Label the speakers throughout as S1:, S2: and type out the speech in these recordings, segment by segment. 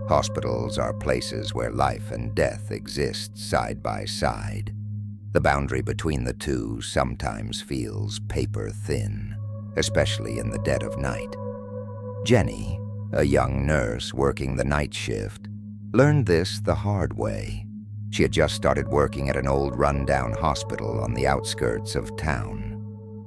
S1: Hospitals are places where life and death exist side by side. The boundary between the two sometimes feels paper thin, especially in the dead of night. Jenny, a young nurse working the night shift, learned this the hard way. She had just started working at an old rundown hospital on the outskirts of town.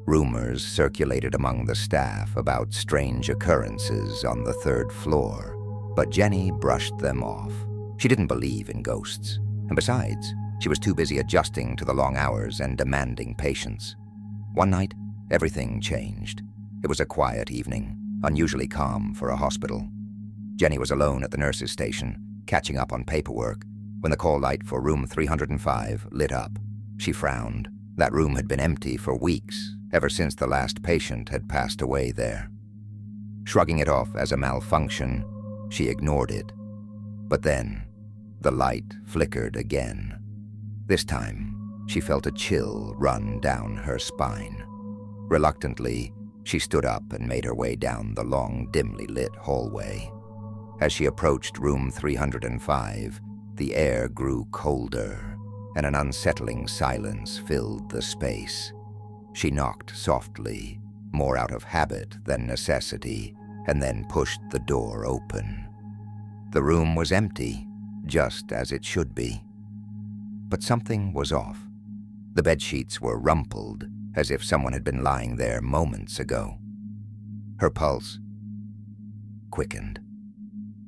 S1: Rumors circulated among the staff about strange occurrences on the third floor, but Jenny brushed them off. She didn't believe in ghosts, and besides, she was too busy adjusting to the long hours and demanding patience. One night, everything changed. It was a quiet evening, unusually calm for a hospital. Jenny was alone at the nurse's station, catching up on paperwork, when the call light for room 305 lit up. She frowned. That room had been empty for weeks, ever since the last patient had passed away there. Shrugging it off as a malfunction, she ignored it. But then, the light flickered again. This time, she felt a chill run down her spine. Reluctantly, she stood up and made her way down the long, dimly lit hallway. As she approached room 305, the air grew colder, and an unsettling silence filled the space. She knocked softly, more out of habit than necessity, and then pushed the door open. The room was empty, just as it should be. But something was off. The bedsheets were rumpled, as if someone had been lying there moments ago. Her pulse quickened.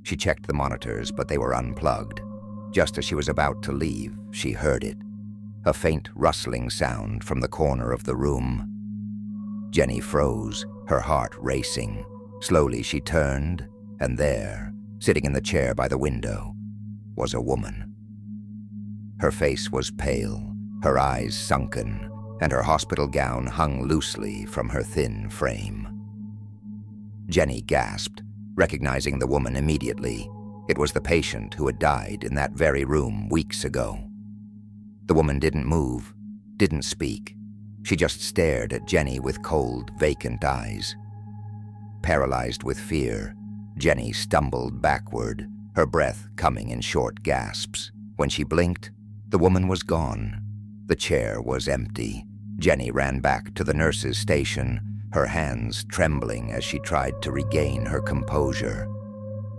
S1: She checked the monitors, but they were unplugged. Just as she was about to leave, she heard it. A faint rustling sound from the corner of the room. Jenny froze, her heart racing. Slowly she turned, and there, sitting in the chair by the window, was a woman. Her face was pale, her eyes sunken, and her hospital gown hung loosely from her thin frame. Jenny gasped, recognizing the woman immediately. It was the patient who had died in that very room weeks ago. The woman didn't move, didn't speak. She just stared at Jenny with cold, vacant eyes. Paralyzed with fear, Jenny stumbled backward, her breath coming in short gasps. When she blinked, the woman was gone. The chair was empty. Jenny ran back to the nurse's station, her hands trembling as she tried to regain her composure.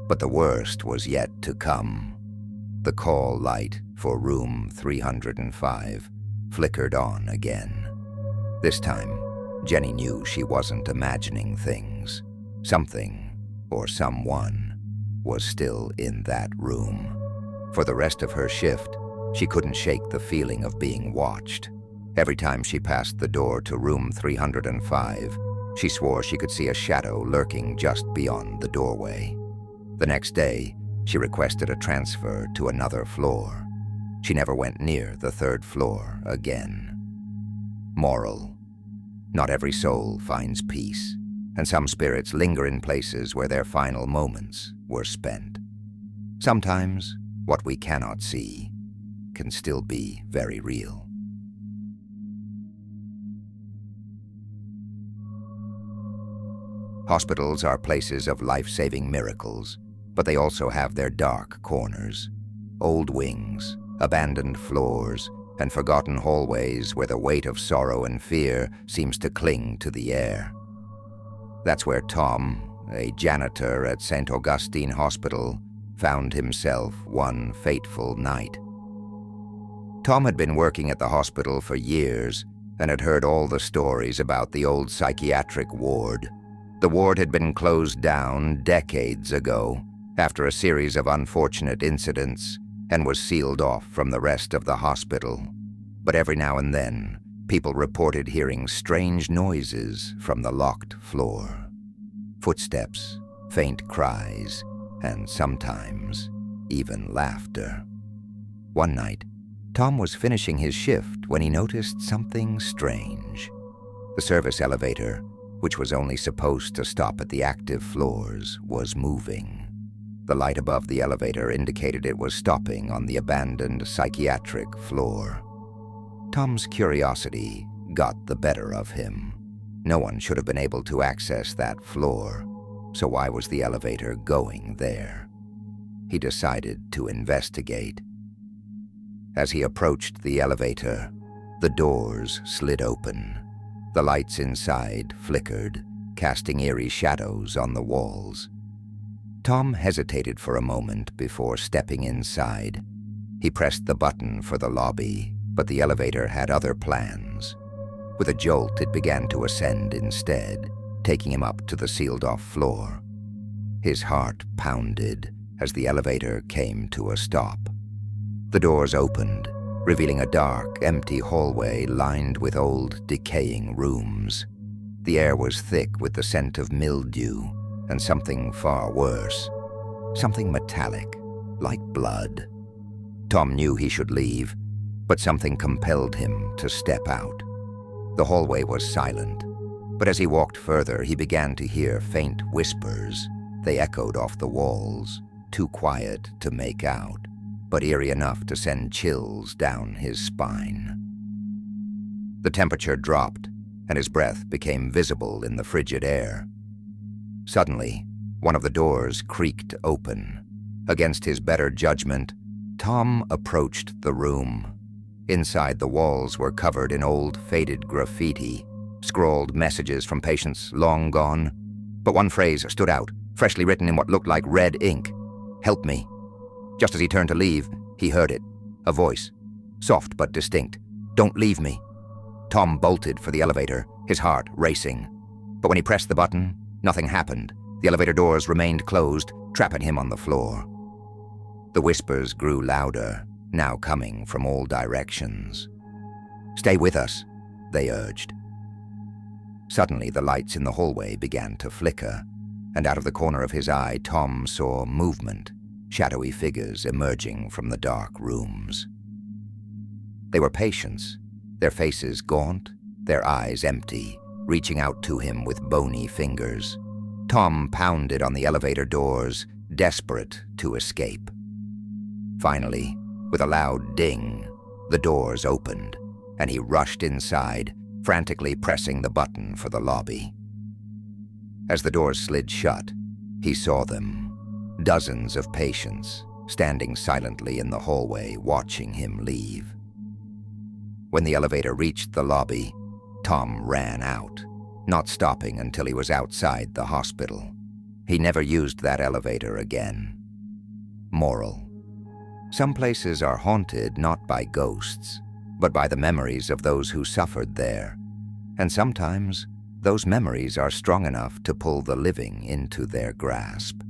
S1: But the worst was yet to come. The call light for room 305 flickered on again. This time, Jenny knew she wasn't imagining things. Something, or someone, was still in that room. For the rest of her shift, she couldn't shake the feeling of being watched. Every time she passed the door to room 305, she swore she could see a shadow lurking just beyond the doorway. The next day, she requested a transfer to another floor. She never went near the third floor again. Moral: not every soul finds peace, and some spirits linger in places where their final moments were spent. Sometimes, what we cannot see can still be very real. Hospitals are places of life-saving miracles, but they also have their dark corners. Old wings, abandoned floors, and forgotten hallways where the weight of sorrow and fear seems to cling to the air. That's where Tom, a janitor at St. Augustine Hospital, found himself one fateful night. Tom had been working at the hospital for years and had heard all the stories about the old psychiatric ward. The ward had been closed down decades ago after a series of unfortunate incidents and was sealed off from the rest of the hospital. But every now and then, people reported hearing strange noises from the locked floor. Footsteps, faint cries, and sometimes even laughter. One night, Tom was finishing his shift when he noticed something strange. The service elevator, which was only supposed to stop at the active floors, was moving. The light above the elevator indicated it was stopping on the abandoned psychiatric floor. Tom's curiosity got the better of him. No one should have been able to access that floor, so why was the elevator going there? he decided to investigate. As he approached the elevator, the doors slid open. The lights inside flickered, casting eerie shadows on the walls. Tom hesitated for a moment before stepping inside. He pressed the button for the lobby, but the elevator had other plans. With a jolt, it began to ascend instead, taking him up to the sealed-off floor. His heart pounded as the elevator came to a stop. The doors opened, revealing a dark, empty hallway lined with old, decaying rooms. The air was thick with the scent of mildew and something far worse. Something metallic, like blood. Tom knew he should leave, but something compelled him to step out. The hallway was silent, but as he walked further, he began to hear faint whispers. They echoed off the walls, too quiet to make out, but eerie enough to send chills down his spine. The temperature dropped, and his breath became visible in the frigid air. Suddenly, one of the doors creaked open. Against his better judgment, Tom approached the room. Inside, the walls were covered in old, faded graffiti, scrawled messages from patients long gone. But one phrase stood out, freshly written in what looked like red ink. "Help me." Just as he turned to leave, he heard it. A voice, soft but distinct. "Don't leave me." Tom bolted for the elevator, his heart racing. But when he pressed the button, nothing happened. The elevator doors remained closed, trapping him on the floor. The whispers grew louder, now coming from all directions. "Stay with us," they urged. Suddenly, the lights in the hallway began to flicker, and out of the corner of his eye, Tom saw movement, shadowy figures emerging from the dark rooms. They were patients, their faces gaunt, their eyes empty, reaching out to him with bony fingers. Tom pounded on the elevator doors, desperate to escape. Finally, with a loud ding, the doors opened, and he rushed inside, frantically pressing the button for the lobby. As the doors slid shut, he saw them, dozens of patients, standing silently in the hallway, watching him leave. When the elevator reached the lobby, Tom ran out, not stopping until he was outside the hospital. He never used that elevator again. Moral: some places are haunted not by ghosts, but by the memories of those who suffered there, and sometimes those memories are strong enough to pull the living into their grasp.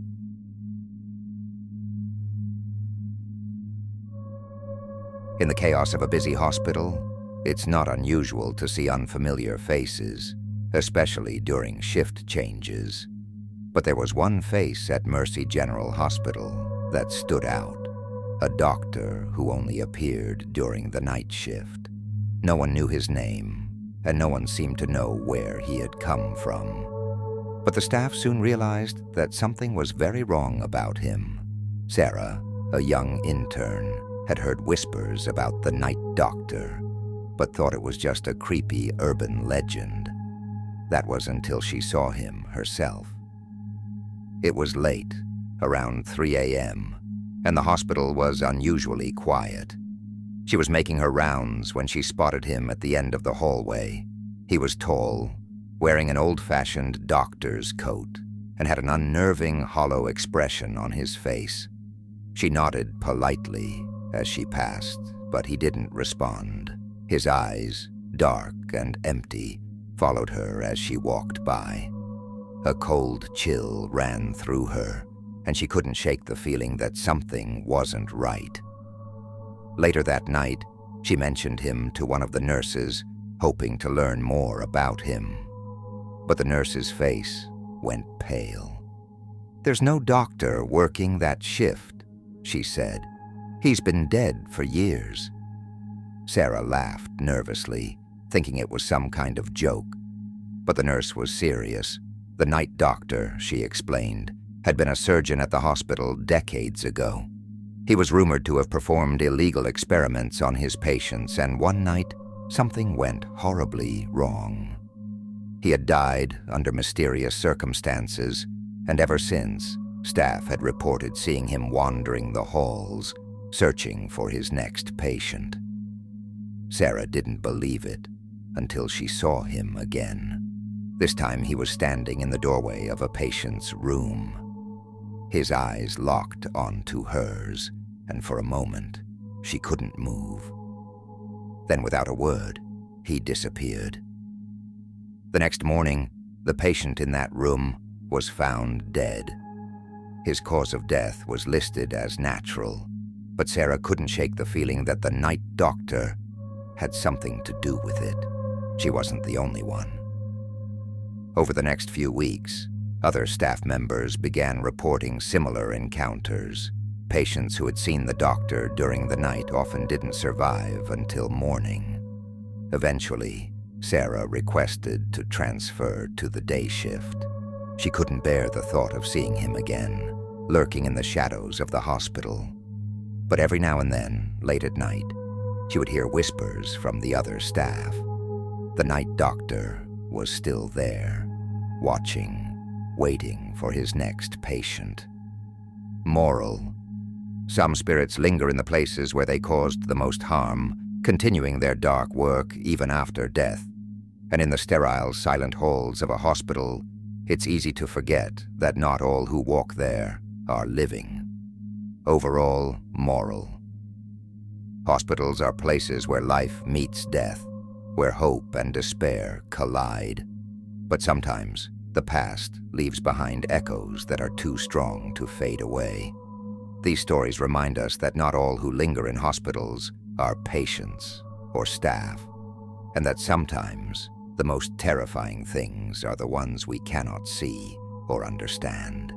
S1: In the chaos of a busy hospital, it's not unusual to see unfamiliar faces, especially during shift changes. But there was one face at Mercy General Hospital that stood out. A doctor who only appeared during the night shift. No one knew his name, and no one seemed to know where he had come from. But the staff soon realized that something was very wrong about him. Sarah, a young intern, had heard whispers about the night doctor, but thought it was just a creepy urban legend. That was until she saw him herself. It was late, around 3 a.m., and the hospital was unusually quiet. She was making her rounds when she spotted him at the end of the hallway. He was tall, wearing an old-fashioned doctor's coat, and had an unnerving, hollow expression on his face. She nodded politely as she passed, but he didn't respond. His eyes, dark and empty, followed her as she walked by. A cold chill ran through her, and she couldn't shake the feeling that something wasn't right. Later that night, she mentioned him to one of the nurses, hoping to learn more about him. But the nurse's face went pale. "There's no doctor working that shift," she said. "He's been dead for years." Sarah laughed nervously, thinking it was some kind of joke. But the nurse was serious. The night doctor, she explained, had been a surgeon at the hospital decades ago. He was rumored to have performed illegal experiments on his patients, and one night, something went horribly wrong. He had died under mysterious circumstances, and ever since, Staff had reported seeing him wandering the halls, searching for his next patient. Sarah didn't believe it until she saw him again. This time he was standing in the doorway of a patient's room. His eyes locked onto hers, and for a moment, she couldn't move. Then, without a word, he disappeared. The next morning, the patient in that room was found dead. His cause of death was listed as natural, but Sarah couldn't shake the feeling that the night doctor had something to do with it. She wasn't the only one. Over the next few weeks, other staff members began reporting similar encounters. Patients who had seen the doctor during the night often didn't survive until morning. Eventually, Sarah requested to transfer to the day shift. She couldn't bear the thought of seeing him again, lurking in the shadows of the hospital. But every now and then, late at night, she would hear whispers from the other staff. The night doctor was still there, watching, waiting for his next patient. Moral: some spirits linger in the places where they caused the most harm, continuing their dark work even after death. And in the sterile, silent halls of a hospital, it's easy to forget that not all who walk there are living. Overall, moral: hospitals are places where life meets death, where hope and despair collide. But sometimes, the past leaves behind echoes that are too strong to fade away. These stories remind us that not all who linger in hospitals are patients or staff, and that sometimes the most terrifying things are the ones we cannot see or understand.